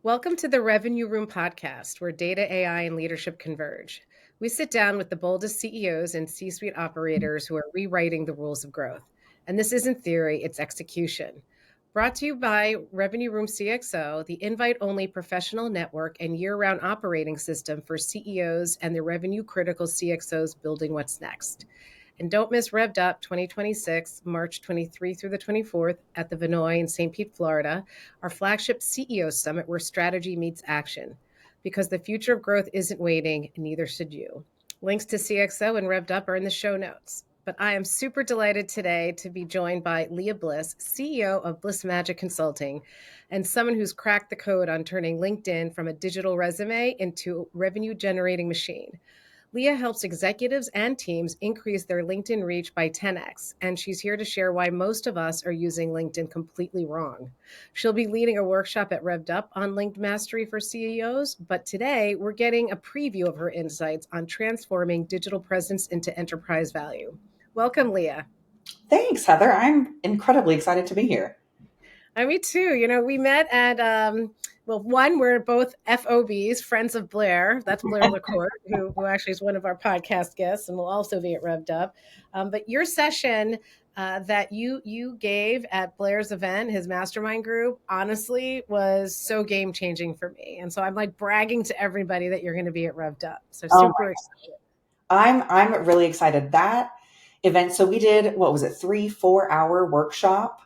Welcome to the Revenue Room podcast, where data, AI, and leadership converge. We sit down with the boldest CEOs and C suite operators who are rewriting the rules of growth. And this isn't theory, it's execution. Brought to you by Revenue Room CXO, the invite only professional network and year round operating system for CEOs and the revenue critical CXOs building what's next. And don't miss Revved Up 2026, March 23 through the 24th at the Vinoy in St. Pete, Florida, our flagship CEO summit where strategy meets action. Because the future of growth isn't waiting, and neither should you. Links to CXO and Revved Up are in the show notes. But I am super delighted today to be joined by Lia Bliss, CEO of Bliss Magic Consulting, and someone who's cracked the code on turning LinkedIn from a digital resume into a revenue generating machine. Lia helps executives and teams increase their LinkedIn reach by 10x, and she's here to share why most of us are using LinkedIn completely wrong. She'll be leading a workshop at Revved Up on LinkedIn Mastery for CEOs, but today we're getting a preview of her insights on transforming digital presence into enterprise value. Welcome, Lia. Thanks, Heather. I'm incredibly excited to be here. Me too. We met at, one, we're both FOBs, Friends of Blair. That's Blair LaCourte, who actually is one of our podcast guests and will also be at Revved Up. But your session that you gave at Blair's event, his mastermind group, honestly was so game changing for me. And so I'm like bragging to everybody that you're going to be at Revved Up. So super excited. I'm really excited. That event, so we did, what was it, 3-4 hour workshop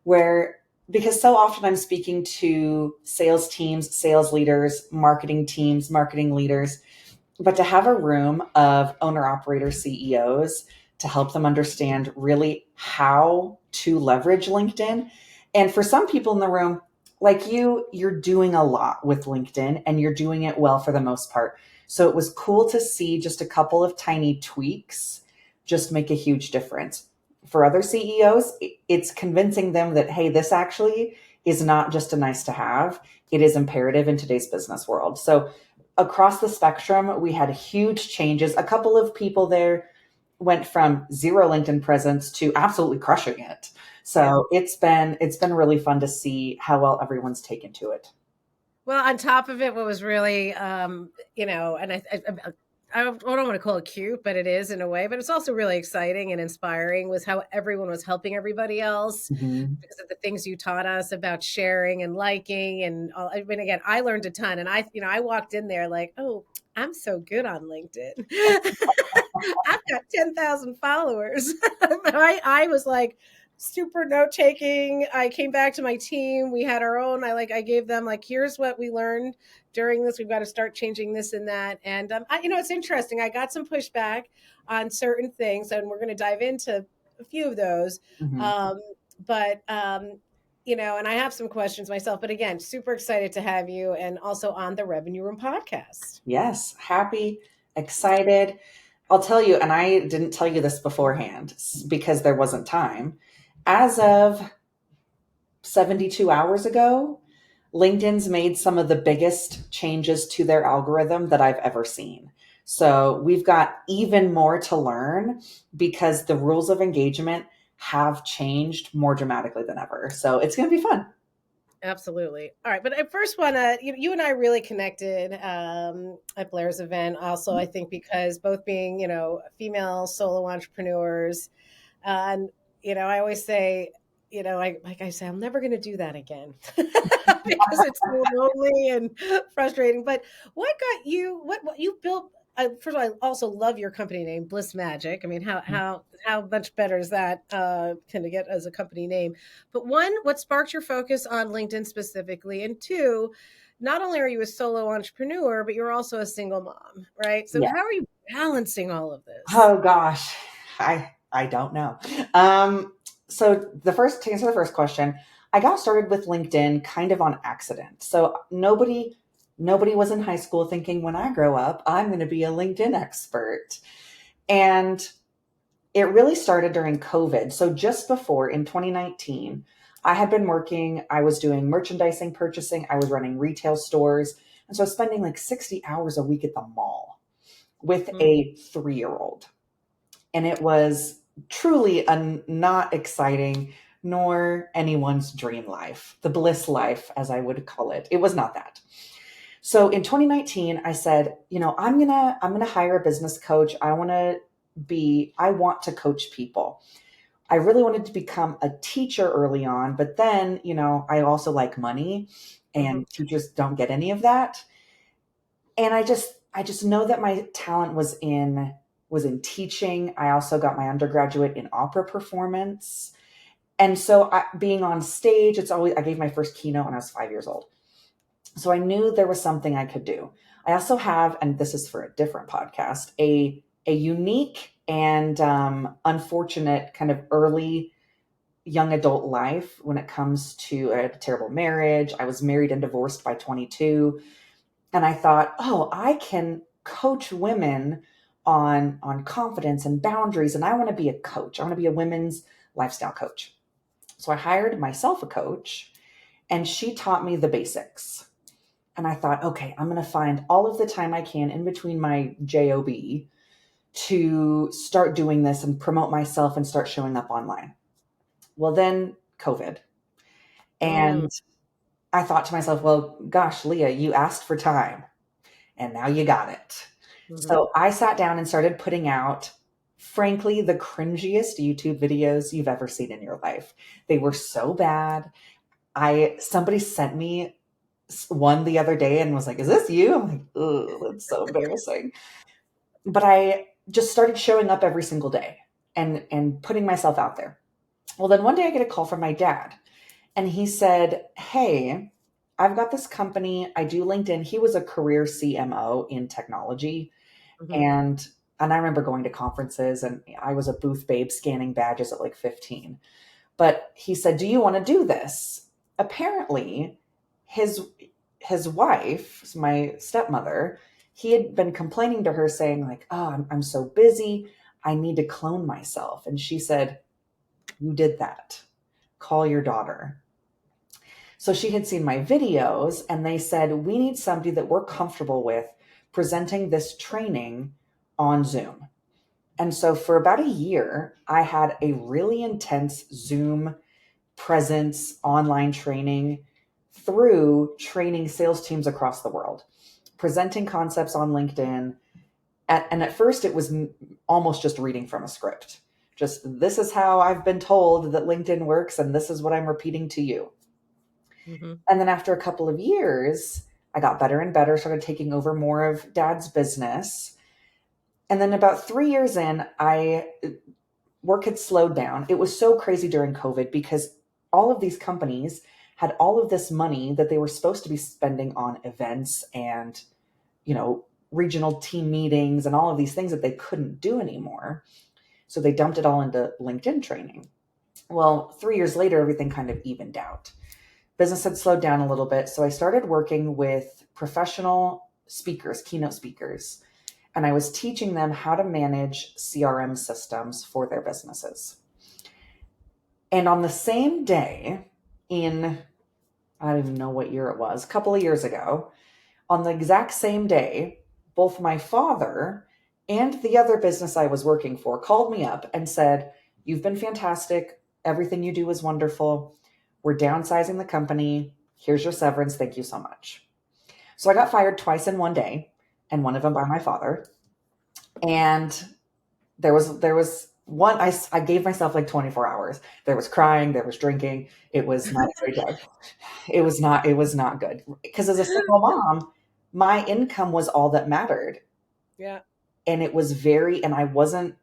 where, because so often I'm speaking to sales teams, sales leaders, marketing teams, marketing leaders, but to have a room of owner operator CEOs to help them understand really how to leverage LinkedIn. And for some people in the room, like you're doing a lot with LinkedIn and you're doing it well for the most part. So it was cool to see just a couple of tiny tweaks just make a huge difference. For other CEOs, it's convincing them that, hey, this actually is not just a nice to have. It is imperative in today's business world. So across the spectrum, we had huge changes. A couple of people there went from zero LinkedIn presence to absolutely crushing it. So it's been really fun to see how well everyone's taken to it. Well, on top of it, what was really, and I don't want to call it cute, but it is in a way, but it's also really exciting and inspiring was how everyone was helping everybody else because of the things you taught us about sharing and liking. And all, I mean, again, I learned a ton and I walked in there like, oh, I'm so good on LinkedIn. I've got 10,000 followers. I was like, super note taking. I came back to my team. We had our own. I gave them like, here's what we learned during this. We've got to start changing this and that. And it's interesting. I got some pushback on certain things, and we're going to dive into a few of those. Mm-hmm. And I have some questions myself. But again, super excited to have you, and also on the Revenue Room podcast. Yes, happy, excited. I'll tell you, and I didn't tell you this beforehand because there wasn't time. As of 72 hours ago, LinkedIn's made some of the biggest changes to their algorithm that I've ever seen. So we've got even more to learn because the rules of engagement have changed more dramatically than ever. So it's going to be fun. Absolutely. All right. But I first want to, you and I really connected at Blair's event. Also, I think because both being, female solo entrepreneurs. And, I always say, I say, I'm never going to do that again because it's so lonely and frustrating. But what got you, what you built? First of all, I also love your company name, Bliss Magic. I mean, how much better is that can to get as a company name? But one, what sparked your focus on LinkedIn specifically, and two, not only are you a solo entrepreneur, but you're also a single mom, right? So Yeah. how are you balancing all of this? Oh gosh, I don't know. So to answer the first question, I got started with LinkedIn kind of on accident. So nobody was in high school thinking when I grow up, I'm going to be a LinkedIn expert. And it really started during COVID. So just before in 2019, I was doing merchandising, purchasing, I was running retail stores. And so I was spending like 60 hours a week at the mall with a 3-year-old. And it was truly not exciting, nor anyone's dream life, the bliss life, as I would call it. It was not that. So in 2019, I said, I'm gonna hire a business coach. I want to coach people. I really wanted to become a teacher early on, but then, I also like money Hmm. and teachers don't get any of that. And I just know that my talent was in teaching. I also got my undergraduate in opera performance. And so being on stage, I gave my first keynote when I was 5 years old. So I knew there was something I could do. I also have, and this is for a different podcast, a unique and unfortunate kind of early young adult life when it comes to I had a terrible marriage. I was married and divorced by 22. And I thought, oh, I can coach women on confidence and boundaries. And I want to be a coach. I want to be a women's lifestyle coach. So I hired myself a coach and she taught me the basics. And I thought, okay, I'm going to find all of the time I can in between my job to start doing this and promote myself and start showing up online. Well, then COVID. Mm. And I thought to myself, well, gosh, Leah, you asked for time and now you got it. Hmm. So I sat down and started putting out, frankly, the cringiest YouTube videos you've ever seen in your life. They were so bad. Somebody sent me one the other day and was like, "Is this you?" I'm like, "Ugh, that's so embarrassing." But I just started showing up every single day and putting myself out there. Well, then one day I get a call from my dad, and he said, "Hey, I've got this company. I do LinkedIn." He was a career CMO in technology, Hmm. and I remember going to conferences, and I was a booth babe scanning badges at like 15. But he said, "Do you want to do this?" Apparently, his his wife, my stepmother, he had been complaining to her saying like, "Oh, I'm so busy. I need to clone myself." And she said, "You did that. Call your daughter." So she had seen my videos and they said, "We need somebody that we're comfortable with presenting this training on Zoom." And so for about a year, I had a really intense Zoom presence, online training through training sales teams across the world, presenting concepts on LinkedIn. And at first, it was almost just reading from a script. Just, this is how I've been told that LinkedIn works, and this is what I'm repeating to you. Hmm. And then after a couple of years, I got better and better, started taking over more of dad's business. And then about 3 years in, I work had slowed down. It was so crazy during COVID because all of these companies had all of this money that they were supposed to be spending on events and, regional team meetings and all of these things that they couldn't do anymore. So they dumped it all into LinkedIn training. Well, 3 years later, everything kind of evened out. Business had slowed down a little bit. So I started working with professional speakers, keynote speakers, and I was teaching them how to manage CRM systems for their businesses. And on the same day, I don't even know what year it was, a couple of years ago, on the exact same day, both my father and the other business I was working for called me up and said, "You've been fantastic. Everything you do is wonderful. We're downsizing the company. Here's your severance. Thank you so much." So I got fired twice in one day, and one of them by my father. And there was one, I gave myself like 24 hours. There was crying, there was drinking. It was not a great day. It was not good because as a single mom, my income was all that mattered. Yeah. And and I wasn't,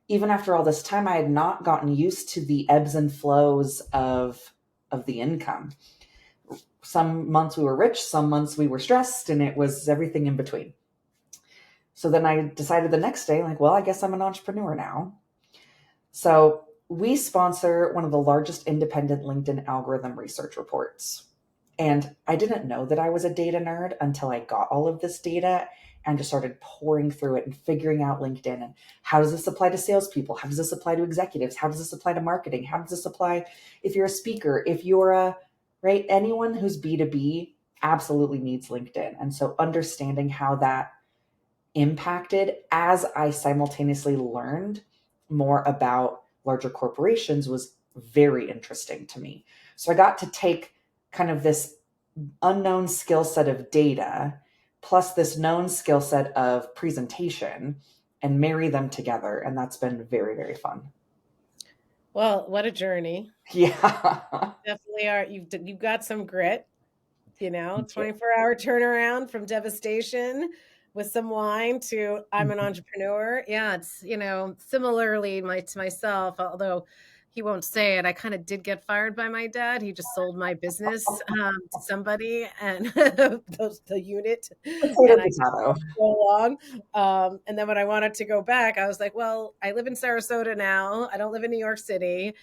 even after all this time, I had not gotten used to the ebbs and flows of the income. Some months we were rich, some months we were stressed, and it was everything in between. So then I decided the next day, like, well, I guess I'm an entrepreneur now. So we sponsor one of the largest independent LinkedIn algorithm research reports. And I didn't know that I was a data nerd until I got all of this data and just started pouring through it and figuring out LinkedIn and how does this apply to salespeople? How does this apply to executives? How does this apply to marketing? How does this apply if you're a speaker? If you're right, anyone who's B2B absolutely needs LinkedIn. And so understanding how that impacted as I simultaneously learned more about larger corporations was very interesting to me. So I got to take kind of this unknown skill set of data plus this known skill set of presentation and marry them together. And that's been very, very fun. Well, what a journey. Yeah. Definitely are. You've got some grit, Thank you. 24-hour turnaround from devastation with some wine to I'm an Mhm. entrepreneur. Yeah, it's, similarly to myself, although he won't say it, I kind of did get fired by my dad. He just sold my business to somebody and the unit, Potato, and I just potato. let it go along. And then when I wanted to go back, I was like, well, I live in Sarasota now. I don't live in New York City.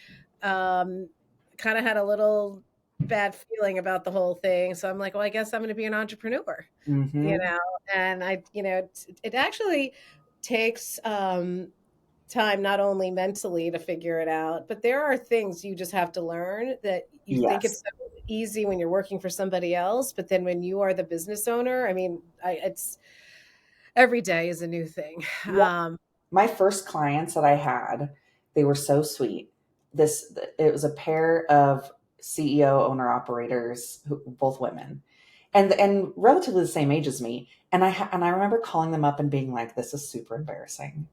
Um, Kind of had a little bad feeling about the whole thing. So I'm like, well, I guess I'm going to be an entrepreneur, you Hmm. know, and it actually takes time, not only mentally to figure it out, but there are things you just have to learn that you think it's Yes. so easy when you're working for somebody else. But then when you are the business owner, I mean, it's every day is a new thing. Yep. My first clients that I had, they were so sweet. It was a pair of CEO owner operators, both women, and relatively the same age as me. And I remember calling them up and being like, "This is super embarrassing.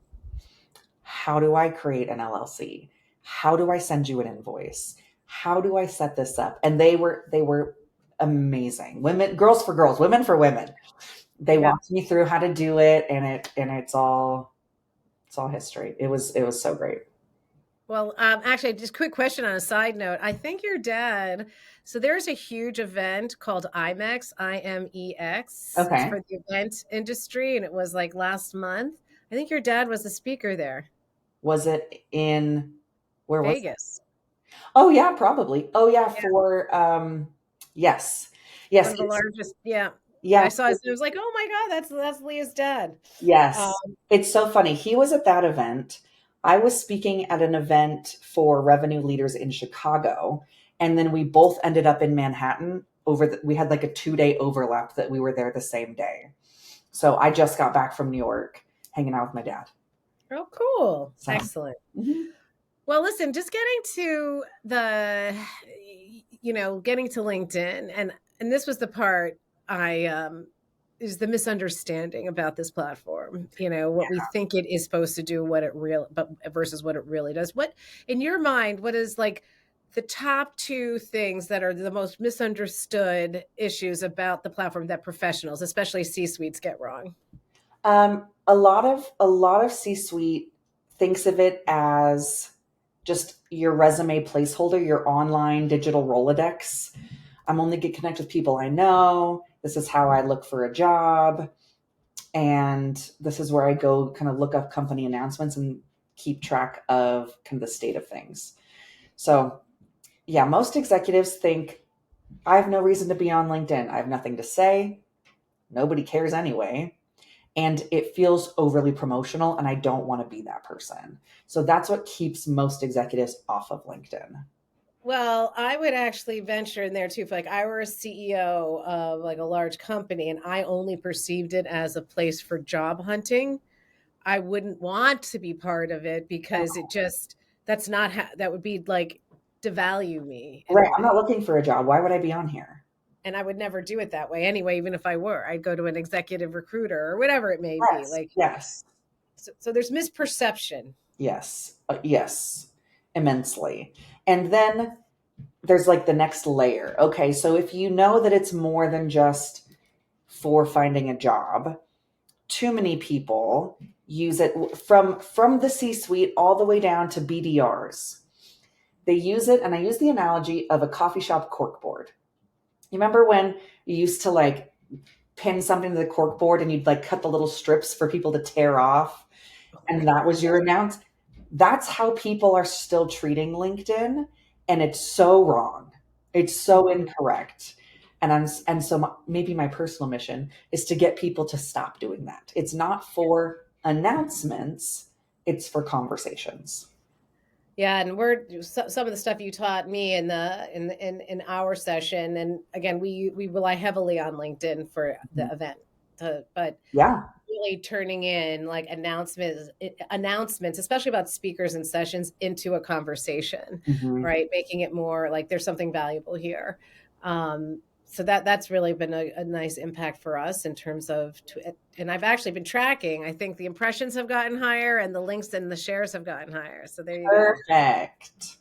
How do I create an LLC? How do I send you an invoice? How do I set this up?" And they were amazing. Women, girls for girls, women for women. They Yeah. walked me through how to do it, and it's all history. It was so great. Well, actually, just quick question on a side note. I think your dad, so there's a huge event called IMEX, IMEX. It's Okay. for the event industry, and it was like last month. I think your dad was the speaker there, Was it in where was it? Vegas. Oh yeah, probably. Oh yeah, Yeah, for yes. one Yes, of the it's largest. Yeah, I yeah, saw. It was like, oh my God, that's Leah's dad. Um, yes. It's so funny. He was at that event. I was speaking at an event for revenue leaders in Chicago, and then we both ended up in Manhattan we had like a 2-day overlap that we were there the same day. So I just got back from New York hanging out with my dad. oh, cool, So, excellent. mhm. Well, listen, just getting to getting to LinkedIn, and this was the part I is the misunderstanding about this platform. What we think it is supposed to do, what it real but versus what it really does. What in your mind, what is like the top two things that are the most misunderstood issues about the platform that professionals, especially C-suites, get wrong? A lot of C-suite thinks of it as just your resume placeholder, your online digital Rolodex. I'm only get connect with people I know. This is how I look for a job, and this is where I go kind of look up company announcements and keep track of kind of the state of things. So, yeah, most executives think I have no reason to be on LinkedIn. I have nothing to say. Nobody cares anyway, and it feels overly promotional, and I don't want to be that person. So that's what keeps most executives off of LinkedIn. Well, I would actually venture in there too. If like I were a CEO of like a large company and I only perceived it as a place for job hunting, I wouldn't want to be part of it because that's not how that would be like devalue me in a Right, I'm not way. looking for a job. Why would I be on here? And I would never do it that way anyway, even if I were. I'd go to an executive recruiter or whatever it may be. Yes, Like yes, so there's misperception. yes, yes, immensely. And then there's like the next layer. Okay, so if you know that it's more than just for finding a job, too many people use it from the C-suite all the way down to BDRs. They use it, and I use the analogy of a coffee shop corkboard. You remember when you used to like pin something to the corkboard and you'd like cut the little strips for people to tear off, Oh my and that God. was your announce? That's how people are still treating LinkedIn, and it's so wrong. It's so Mhm. incorrect. Maybe my personal mission is to get people to stop doing that. It's not for announcements, it's for conversations. Yeah, and some of the stuff you taught me in our session, and again, we rely heavily on LinkedIn for the event. But Yeah. really turning in like announcements, especially about speakers and sessions, into a conversation, Mhm. right? Making it more like there's something valuable here. So that's really been a nice impact for us in terms of, and I've actually been tracking. I think the impressions have gotten higher and the links and the shares have gotten higher. So there you go. Perfect.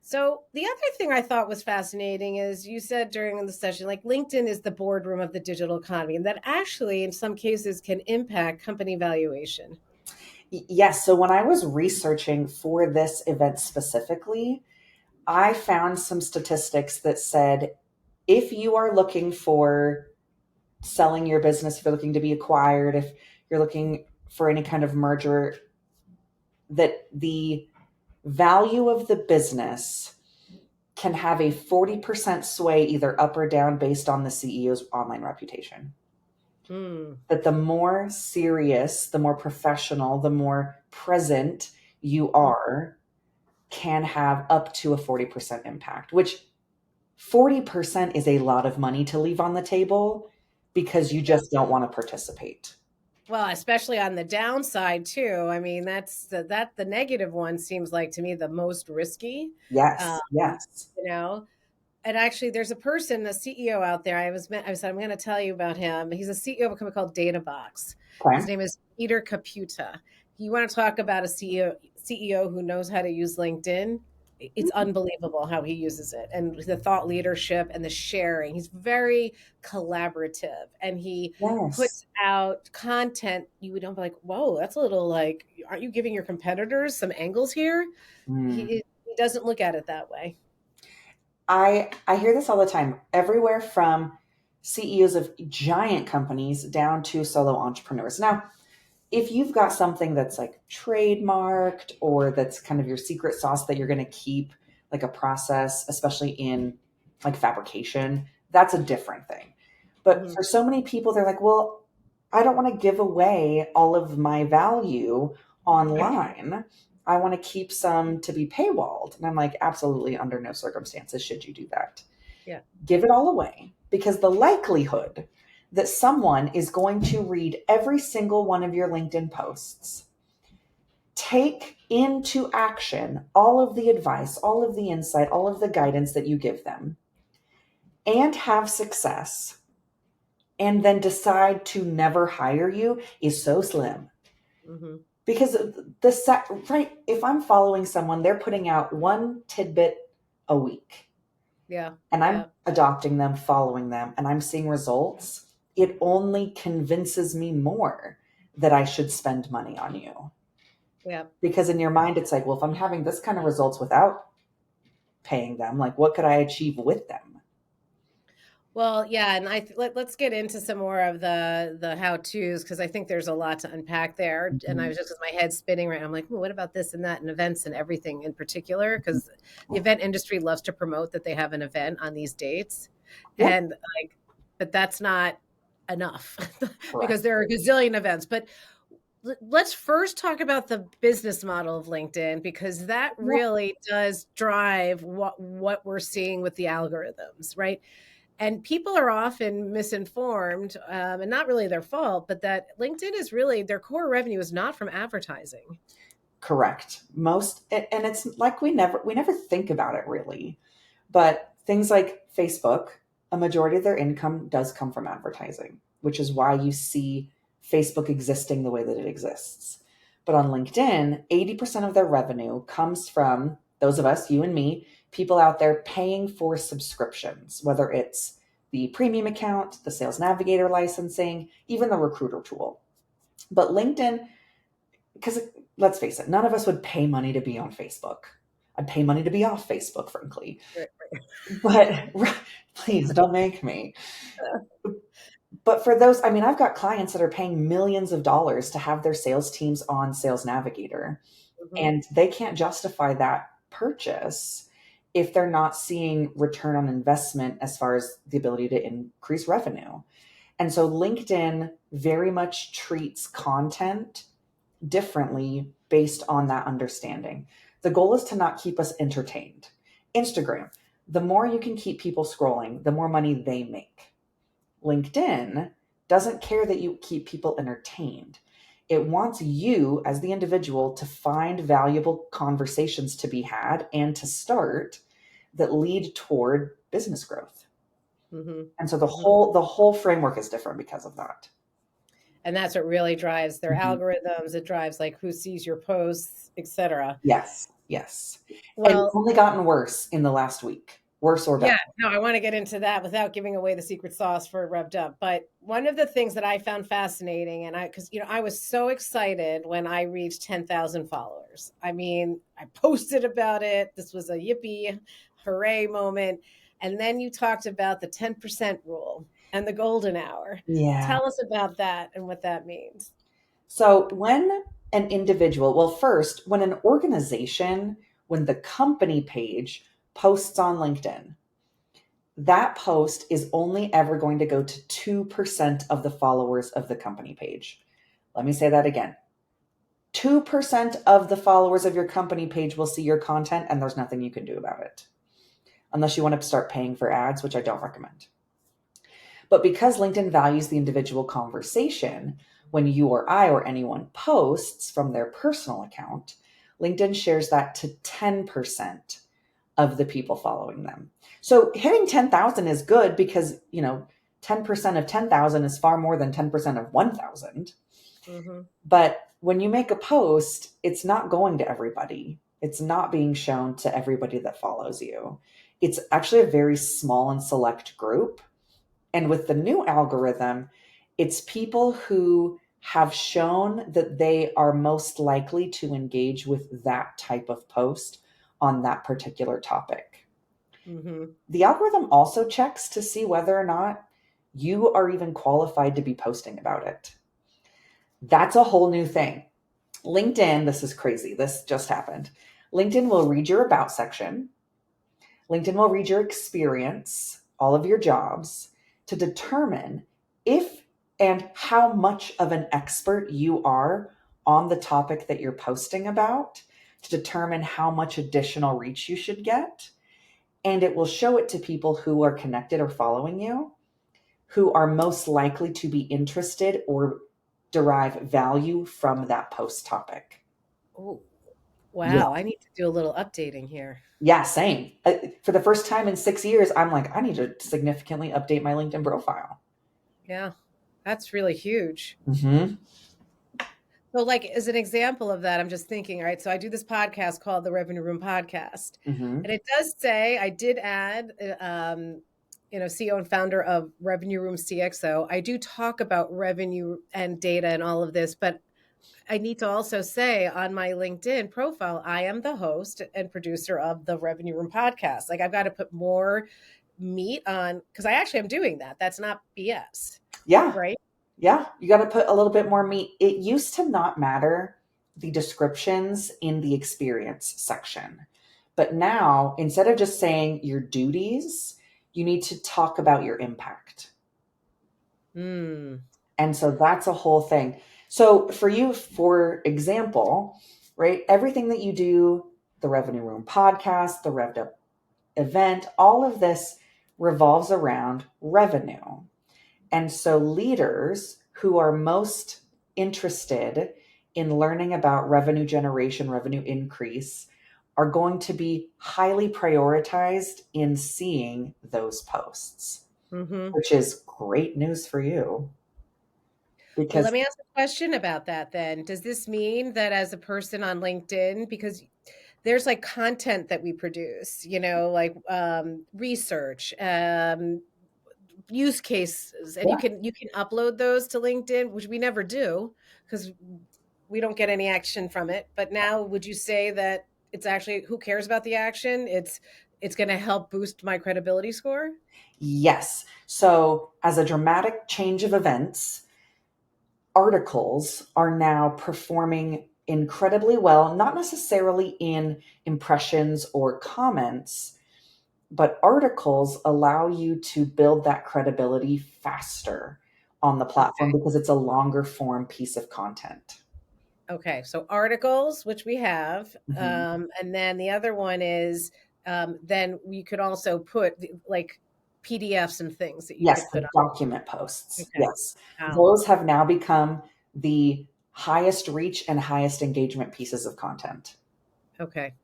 So the other thing I thought was fascinating is you said during the session, like LinkedIn is the boardroom of the digital economy, and that actually, in some cases, can impact company valuation. Yes. So when I was researching for this event specifically, I found some statistics that said if you are looking for selling your business, if you're looking to be acquired, if you're looking for any kind of merger, that the value of the business can have a 40% sway either up or down based on the CEO's online reputation. Hmm. That the more serious, the more professional, the more present you are, can have up to a 40% impact, which 40% is a lot of money to leave on the table because you just don't want to participate. Well, especially on the downside too. I mean, the negative one seems like to me the most risky. Um, Yes, yes. you know, and actually, there's a person, a CEO out there. I said, I'm going to tell you about him. He's a CEO of a company called DataBox. His Okay. name is Peter Caputa. You want to talk about a CEO who knows how to use LinkedIn? It's unbelievable how he uses it and the thought leadership and the sharing. He's very collaborative and he Yes. puts out content you would don't be like, whoa, that's a little like, aren't you giving your competitors some angles here? Mm. He doesn't look at it that way. I hear this all the time, everywhere from CEOs of giant companies down to solo entrepreneurs. Now, if you've got something that's like trademarked or that's kind of your secret sauce that you're going to keep, like a process, especially in like fabrication, that's a different thing. But Mhm. for so many people, they're like, well, I don't want to give away all of my value online. I want to keep some to be paywalled. And I'm like, absolutely, under no circumstances should you do that. Yeah. Give it all away because the likelihood that someone is going to read every single one of your LinkedIn posts, take into action all of the advice, all of the insight, all of the guidance that you give them, and have success, and then decide to never hire you is so slim. Mhm. Because right, if I'm following someone, they're putting out one tidbit a week Yeah. and I'm Yeah. adopting them, following them, and I'm seeing results, it only convinces me more that I should spend money on you. Yeah. Because in your mind, it's like, well, if I'm having this kind of results without paying them, like what could I achieve with them? Well, yeah, and let's get into some more of the how-tos because I think there's a lot to unpack there. And I Mhm. was just with my head spinning right. I'm like, well, what about this and that and events and everything in particular? Because the event industry loves to promote that they have an event on these dates. Yep, And like, but that's not enough correct. because there are a gazillion events. But let's first talk about the business model of LinkedIn because that Yep. really does drive what we're seeing with the algorithms, right? And people are often misinformed, and not really their fault, but that LinkedIn is really their core revenue is not from advertising. Correct. And it's like we never think about it really. But things like Facebook, a majority of their income does come from advertising, which is why you see Facebook existing the way that it exists. But on LinkedIn, 80% of their revenue comes from those of us, you and me, people out there paying for subscriptions, whether it's the premium account, the sales navigator licensing, even the recruiter tool. But LinkedIn, because let's face it, none of us would pay money to be on Facebook. I'd pay money to be off Facebook, frankly. Right. But please don't make me. But for those, I mean, I've got clients that are paying millions of dollars to have their sales teams on Sales Navigator, Mhm. and they can't justify that purchase if they're not seeing return on investment as far as the ability to increase revenue. And so LinkedIn very much treats content differently based on that understanding. The goal is to not keep us entertained. Instagram, the more you can keep people scrolling, the more money they make. LinkedIn, doesn't care that you keep people entertained. It wants you as the individual to find valuable conversations to be had and to start that lead toward business growth. Hmm. And so Hmm. the whole framework is different because of that. And that's what really drives their Mhm. algorithms. It drives like who sees your posts, etc. Yes, yes. And it's Well, only gotten worse in the last week, worse or better. yeah, no, I want to get into that without giving away the secret sauce for Revved Up. But one of the things that I found fascinating, and because I was so excited when I reached 10,000 followers. I mean, I posted about it. This was a yippee, hooray moment. And then you talked about the 10% rule and the golden hour. Yeah. Tell us about that and what that means. So when an individual, well, first, when an organization, when the company page posts on LinkedIn, that post is only ever going to go to 2% of the followers of the company page. Let me say that again. 2% of the followers of your company page will see your content, and there's nothing you can do about it. Unless you want to start paying for ads, which I don't recommend. But because LinkedIn values the individual conversation, when you or I or anyone posts from their personal account, LinkedIn shares that to 10% of the people following them. So hitting 10,000 is good because, 10% of 10,000 is far more than 10% of 1,000. Hmm. But when you make a post, it's not going to everybody. It's not being shown to everybody that follows you. It's actually a very small and select group. And with the new algorithm, it's people who have shown that they are most likely to engage with that type of post on that particular topic. Hmm. The algorithm also checks to see whether or not you are even qualified to be posting about it. That's a whole new thing. LinkedIn, this is crazy. This just happened. LinkedIn will read your about section. LinkedIn will read your experience, all of your jobs, to determine if and how much of an expert you are on the topic that you're posting about, to determine how much additional reach you should get. And it will show it to people who are connected or following you, who are most likely to be interested or derive value from that post topic. Oh, Yeah. wow. I need to do a little updating here. Yeah, same. For the first time in 6 years, I'm like, I need to significantly update my LinkedIn profile. Yeah, that's really huge. Hmm. So, like, as an example of that, I'm just thinking, all right, so I do this podcast called the Revenue Room Podcast. Hmm. And it does say, I did add, CEO and founder of Revenue Room CXO. I do talk about revenue and data and all of this, but I need to also say on my LinkedIn profile, I am the host and producer of the Revenue Room Podcast. Like, I've got to put more meat on, because I actually am doing that. That's not BS, Yeah. right? Yeah. You got to put a little bit more meat. It used to not matter the descriptions in the experience section. But now, instead of just saying your duties, you need to talk about your impact. Hmm. And so that's a whole thing. So for you, for example, right, everything that you do, the Revenue Room podcast, the Revved Up event, all of this revolves around revenue. And so leaders who are most interested in learning about revenue generation, revenue increase, are going to be highly prioritized in seeing those posts, Mm-hmm. which is great news for you Well, let because me ask a question about that then. Does this mean that as a person on LinkedIn, because there's like content that we produce, like research, use cases, and yeah, you can upload those to LinkedIn, which we never do because we don't get any action from it. But now, would you say that it's actually who cares about the action? It's going to help boost my credibility score? yes. So as a dramatic change of events, articles are now performing incredibly well, not necessarily in impressions or comments, but articles allow you to build that credibility faster on the platform Okay. because it's a longer form piece of content. Okay, so articles, which we have, Mhm. and then the other one is then we could also put like. PDFs and things that you Yes, could put the on. document posts. Okay. Yes. Wow. Those have now become the highest reach and highest engagement pieces of content. Okay.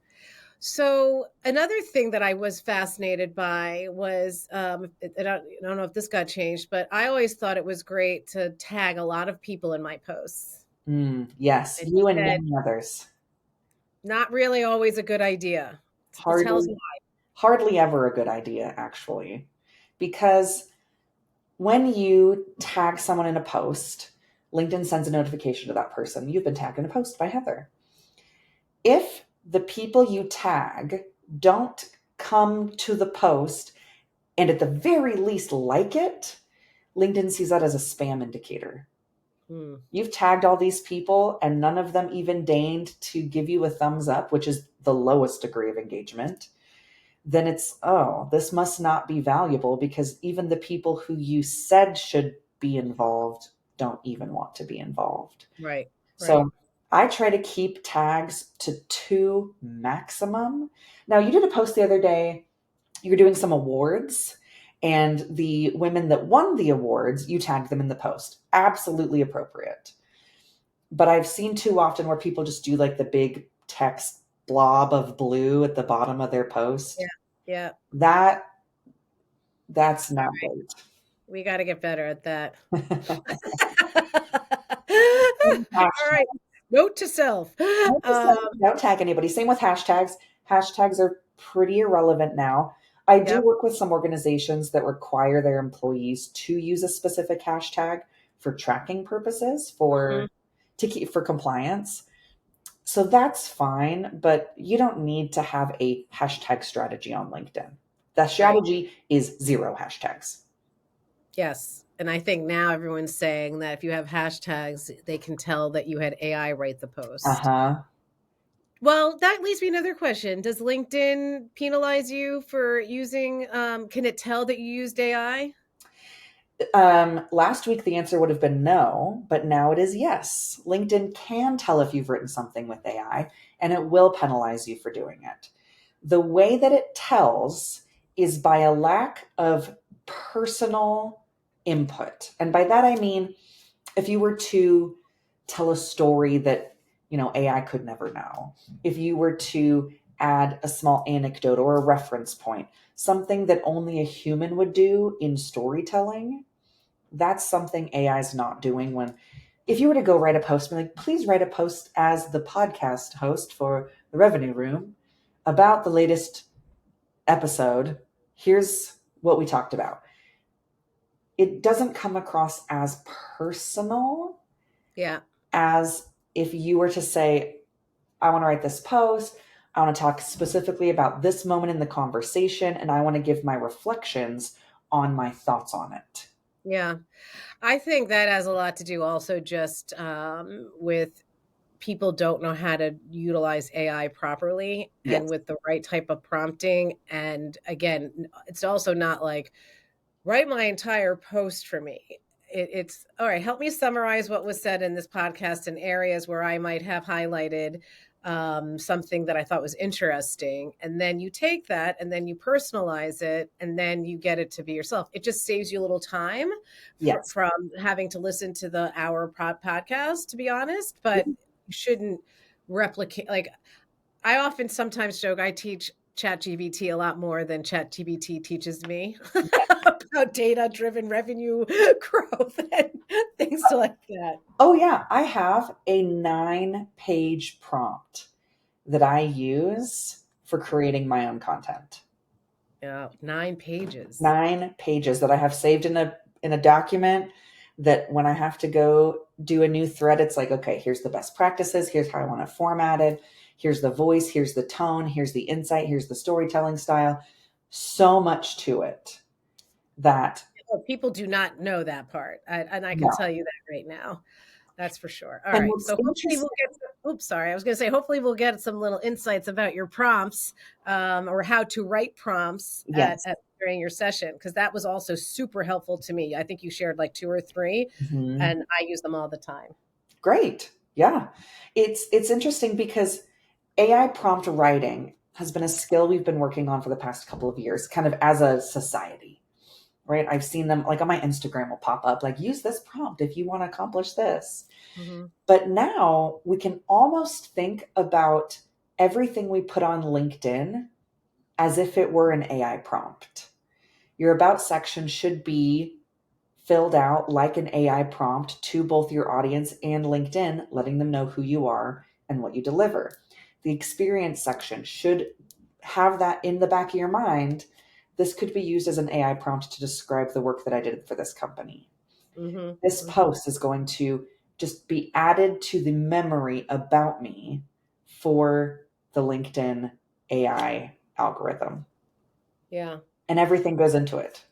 So another thing that I was fascinated by was, I don't know if this got changed, but I always thought it was great to tag a lot of people in my posts. Yes, And you you and said many others. not really always a good idea. Tell us Hardly, why. hardly ever a good idea, actually, because when you tag someone in a post, LinkedIn sends a notification to that person. You've been tagged in a post by Heather. If the people you tag don't come to the post and at the very least like it, LinkedIn sees that as a spam indicator. Hmm. You've tagged all these people and none of them even deigned to give you a thumbs up, which is the lowest degree of engagement. Then it's, oh, this must not be valuable because even the people who you said should be involved don't even want to be involved. Right. Right. So I try to keep tags to two maximum. Now, you did a post the other day, you were doing some awards, and the women that won the awards, you tagged them in the post. Absolutely appropriate. But I've seen too often where people just do like the big text blob of blue at the bottom of their Yeah. post. Yeah. That that's not great. We got to get better at that. All Hashtag. right. Note to self. Don't tag anybody. Same with hashtags. Hashtags are pretty irrelevant now. I do Yep. work with some organizations that require their employees to use a specific hashtag for tracking purposes Mhm. to keep for compliance. So that's fine, but you don't need to have a hashtag strategy on LinkedIn. The Right. strategy is zero hashtags. Yes. And I think now everyone's saying that if you have hashtags, they can tell that you had AI write the post. Uh-huh. Well, that leads me another question. Does LinkedIn penalize you for using, can it tell that you used AI? Last week the answer would have been no, but now it is yes. LinkedIn can tell if you've written something with AI, and it will penalize you for doing it. The way that it tells is by a lack of personal input. And by that I mean if you were to tell a story that, AI could never know, if you were to add a small anecdote or a reference point, something that only a human would do in storytelling, that's something AI is not doing. When if you were to go write a post, be like, please write a post as the podcast host for the Revenue Room about the latest episode. Here's what we talked about. It doesn't come across as personal Yeah. as if you were to say, I want to write this post. I want to talk specifically about this moment in the conversation, and I want to give my reflections on my thoughts on it. Yeah. I think that has a lot to do also just with people don't know how to utilize AI properly and Yes. with the right type of prompting. And again, it's also not like, write my entire post for me. It's all right. Help me summarize what was said in this podcast in areas where I might have highlighted something that I thought was interesting. And then you take that and then you personalize it and then you get it to be yourself. It just saves you a little time Yes. from having to listen to the hour podcast, to be honest. But you shouldn't replicate. Like I often sometimes joke, I teach ChatGPT a lot more than ChatGPT teaches me about data-driven revenue growth and things like that. Oh, yeah. I have a 9-page prompt that I use for creating my own content. Yeah, 9 pages. 9 pages that I have saved in a document that when I have to go do a new thread, it's like, okay, here's the best practices. Here's how I want to format it. Here's the voice. Here's the tone. Here's the insight. Here's the storytelling style. So much to it that, People do not know that part, and I can no. tell you that right now. That's for sure. All And right. what's So hopefully we'll interesting, get some, oops, sorry. I was going to say, hopefully we'll get some little insights about your prompts or how to write prompts yes. during your session, because that was also super helpful to me. I think you shared like 2 or 3, Mhm. and I use them all the time. Great. Yeah. It's interesting because AI prompt writing has been a skill we've been working on for the past couple of years, kind of as a society. right? I've seen them like on my Instagram will pop up, like, use this prompt if you want to accomplish this. Hmm. But now we can almost think about everything we put on LinkedIn as if it were an AI prompt. Your about section should be filled out like an AI prompt to both your audience and LinkedIn, letting them know who you are and what you deliver. The experience section should have that in the back of your mind. This could be used as an AI prompt to describe the work that I did for this company. Hmm. This Hmm. post is going to just be added to the memory about me for the LinkedIn AI algorithm. Yeah. And everything goes into it.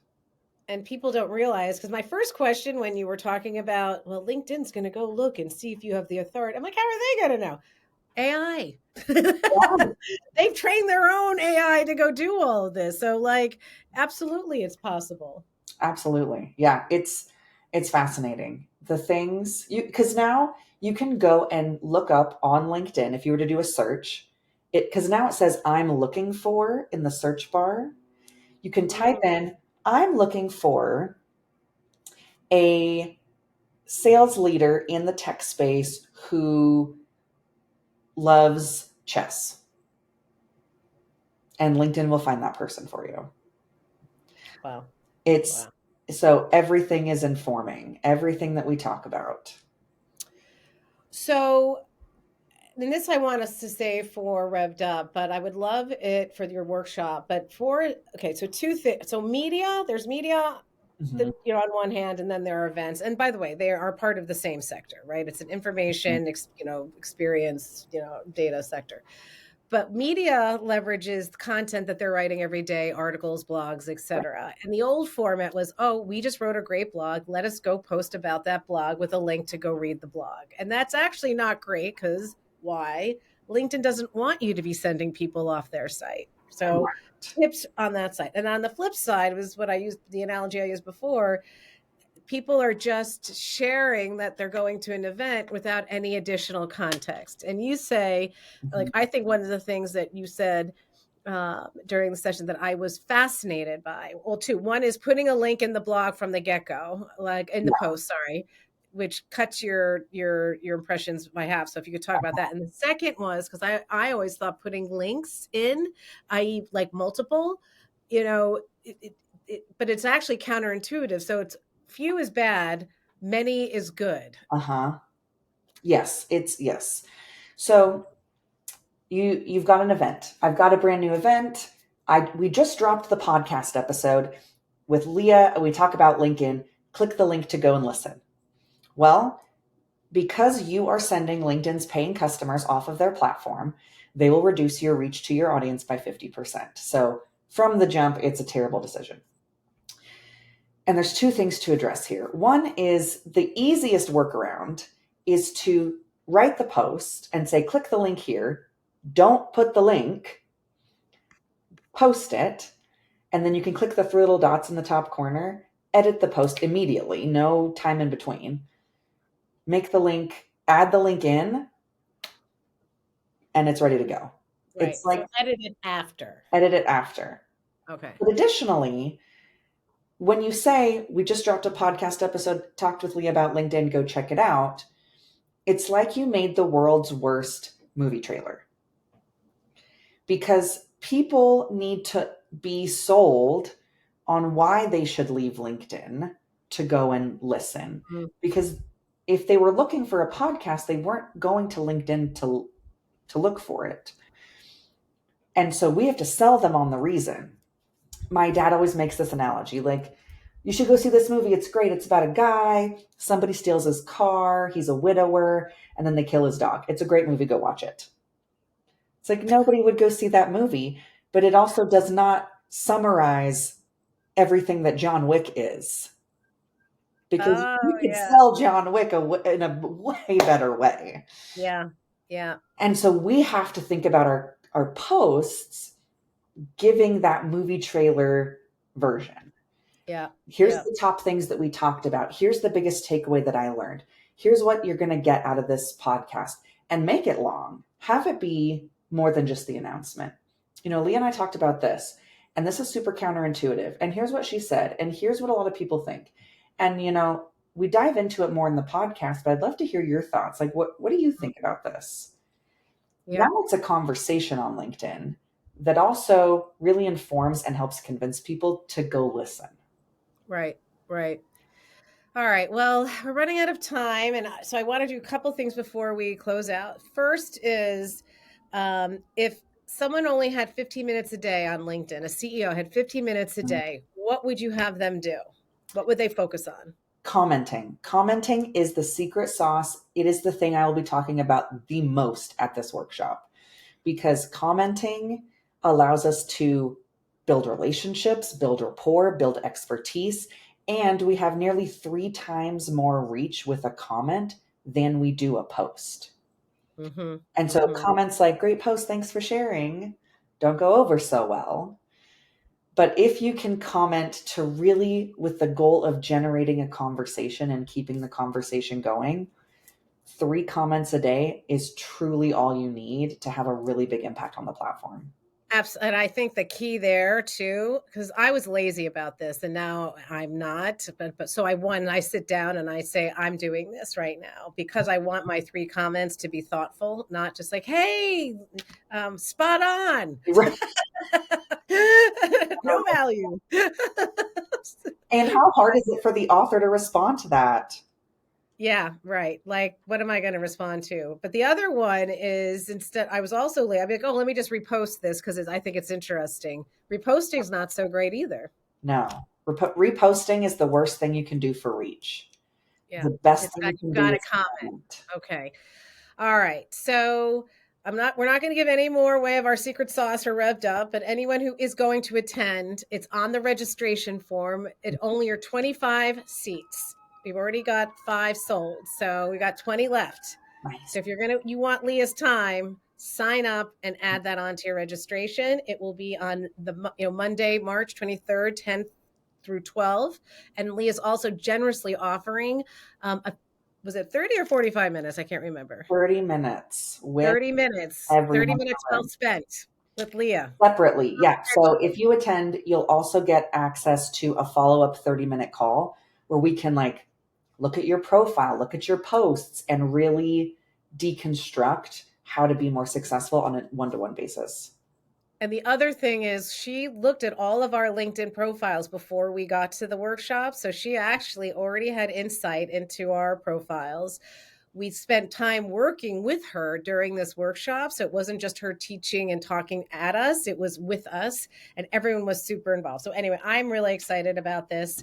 And people don't realize, because my first question when you were talking about, well, LinkedIn's going to go look and see if you have the authority. I'm like, how are they going to know? AI. Yeah, They've trained their own AI to go do all of this. So, like, absolutely, it's possible. absolutely. Yeah, it's fascinating. The things you because now you can go and look up on LinkedIn if you were to do a search. It because now it says I'm looking for in the search bar. You can type Mm, in I'm looking for a sales leader in the tech space who loves chess. And LinkedIn will find that person for you. wow. It's Wow. so everything is informing everything that we talk about. So, and this I want us to say for Revved Up, but I would love it for your workshop. But for, okay, so two things. So, media, there's media Mhm. that, on one hand, and then there are events. And by the way, they are part of the same sector, right? It's an information, experience, data sector. But media leverages the content that they're writing every day, articles, blogs, etc. And the old format was, oh, we just wrote a great blog, let us go post about that blog with a link to go read the blog. And that's actually not great, because why? LinkedIn doesn't want you to be sending people off their site. So Correct. tips on that side. And on the flip side was what I used, the analogy I used before, people are just sharing that they're going to an event without any additional context. And you say, like, Mhm. I think one of the things that you said during the session that I was fascinated by, well, two, one is putting a link in the blog from the get go, like in the Yeah. post, sorry, which cuts your impressions by half. So if you could talk about that. And the second was, because I always thought putting links in, i.e., like multiple, you know, but it's actually counterintuitive. So it's few is bad, many is good. Uh-huh. Yes, it's yes. So you've got an event. I've got a brand new event. We just dropped the podcast episode with Leah. We talk about LinkedIn. Click the link to go and listen. Well, because you are sending LinkedIn's paying customers off of their platform, they will reduce your reach to your audience by 50%. So from the jump, it's a terrible decision. And there's two things to address here. One is the easiest workaround is to write the post and say, click the link here. Don't put the link, post it, and then you can click the three little dots in the top corner, edit the post immediately, no time in between. Make the link, add the link in, and it's ready to go. Right. It's So like edit it after. edit it after. Okay. But additionally, when you say, we just dropped a podcast episode, talked with Lee about LinkedIn, go check it out, it's like you made the world's worst movie trailer because people need to be sold on why they should leave LinkedIn to go and listen. Mm. Because if they were looking for a podcast, they weren't going to LinkedIn to look for it. And so we have to sell them on the reason. My dad always makes this analogy like, you should go see this movie. It's great. It's about a guy, somebody steals his car, he's a widower, and then they kill his dog. It's a great movie. Go watch it. It's like nobody would go see that movie, but it also does not summarize everything that John Wick is because Oh, you could yeah. sell John Wick in a way better way. Yeah. Yeah. And so we have to think about our posts giving that movie trailer version. Yeah. Here's Yeah. the top things that we talked about. Here's the biggest takeaway that I learned. Here's what you're going to get out of this podcast, and make it long. Have it be more than just the announcement. Leah and I talked about this. And this is super counterintuitive. And here's what she said. And here's what a lot of people think. And, we dive into it more in the podcast, but I'd love to hear your thoughts. Like, what do you think about this? Now Yeah. it's a conversation on LinkedIn that also really informs and helps convince people to go listen. Right. Right. All right. Well, we're running out of time. And so I want to do a couple things before we close out. First is if someone only had 15 minutes a day on LinkedIn, a CEO had 15 minutes a day, what would you have them do? What would they focus on? Commenting is the secret sauce. It is the thing I will be talking about the most at this workshop, because commenting allows us to build relationships, build rapport, build expertise, and we have nearly 3 times more reach with a comment than we do a post. Mm-hmm. And so Mm-hmm. comments like, great post, thanks for sharing, don't go over so well. But if you can comment to really, with the goal of generating a conversation and keeping the conversation going, 3 comments a day is truly all you need to have a really big impact on the platform. Absolutely. And I think the key there too, because I was lazy about this and now I'm not, but so I sit down and I say, I'm doing this right now because I want my 3 comments to be thoughtful, not just like, hey, spot on. Right. No value. And how hard is it for the author to respond to that? Yeah, right. Like, what am I going to respond to? But the other one is instead, I was also late. I'd be like, oh, let me just repost this because I think it's interesting. Reposting is not so great either. No. Reposting is the worst thing you can do for reach. Yeah, The best it's thing got you you can got do to is comment. comment. Okay. All right. So we're not going to give any more away of our secret sauce or revved up, but anyone who is going to attend, it's on the registration form. It only are 25 seats. We've already got 5 sold. So we got 20 left. So Nice. if you want Leah's time, sign up and add that onto your registration. It will be on the Monday, March 23rd, 10th through 12. And Leah's also generously offering a was it 30 or 45 minutes? I can't remember. 30 minutes with 30 minutes. 30 everyone minutes well spent with Leah. separately. Yeah. So if you attend, you'll also get access to a follow-up 30-minute call where we can like look at your profile, look at your posts, and really deconstruct how to be more successful on a one-to-one basis. And the other thing is, she looked at all of our LinkedIn profiles before we got to the workshop. So she actually already had insight into our profiles. We spent time working with her during this workshop. So it wasn't just her teaching and talking at us, it was with us, and everyone was super involved. So, anyway, I'm really excited about this.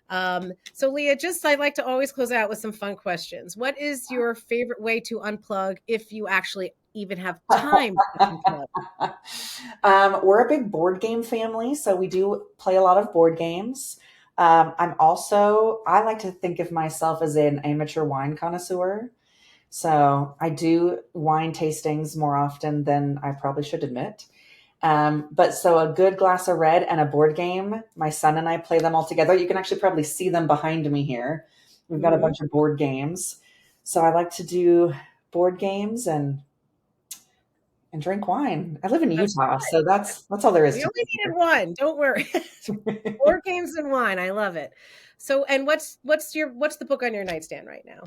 So, Leah, I'd like to always close out with some fun questions. What is your favorite way to unplug if you actually even have time to unplug? We're a big board game family, so we do play a lot of board games. I like to think of myself as an amateur wine connoisseur. So I do wine tastings more often than I probably should admit. But so a good glass of red and a board game, my son and I play them all together. You can actually probably see them behind me here. We've got a Mm-hmm. bunch of board games. So I like to do board games and drink wine. I live in That's Utah, so that's all there is We to only it needed one. Don't worry. here. Board games and wine. I love it. So, and what's the book on your nightstand right now?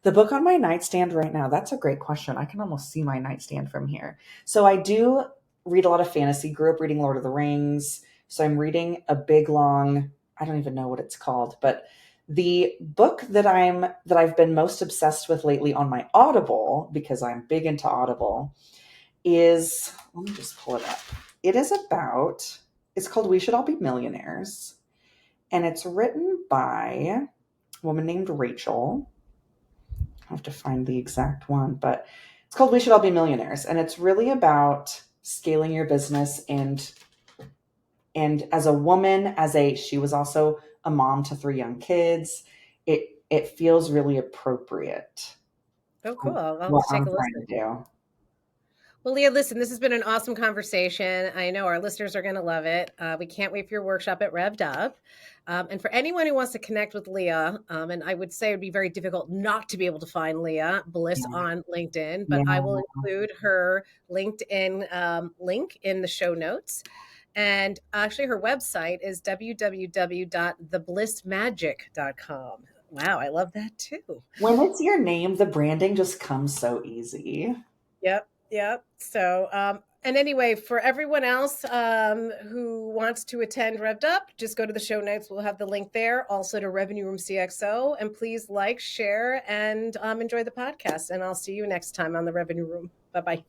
The book on my nightstand right now, that's a great question. I can almost see my nightstand from here. So I do read a lot of fantasy, grew up reading Lord of the Rings. So I'm reading a big long, I don't even know what it's called, but the book that I've been most obsessed with lately on my Audible, because I'm big into Audible, is, let me just pull it up. It is about, it's called We Should All Be Millionaires. And it's written by a woman named Rachel. I have to find the exact one, but it's called We Should All Be Millionaires. And it's really about scaling your business and as a woman, she was also a mom to 3 young kids, it feels really appropriate Oh, cool. for I'll have what to take I'm a trying listen. to do. Well, Leah, listen, this has been an awesome conversation. I know our listeners are going to love it. We can't wait for your workshop at Revved Up. And for anyone who wants to connect with Leah, and I would say it would be very difficult not to be able to find Leah Bliss Yeah. on LinkedIn, but Yeah. I will include her LinkedIn link in the show notes. And actually, her website is www.theblissmagic.com. Wow, I love that too. When it's your name, the branding just comes so easy. Yep, yep. So, and anyway, for everyone else who wants to attend Revved Up, just go to the show notes. We'll have the link there, also to Revenue Room CXO. And please like, share, and enjoy the podcast. And I'll see you next time on the Revenue Room. Bye bye.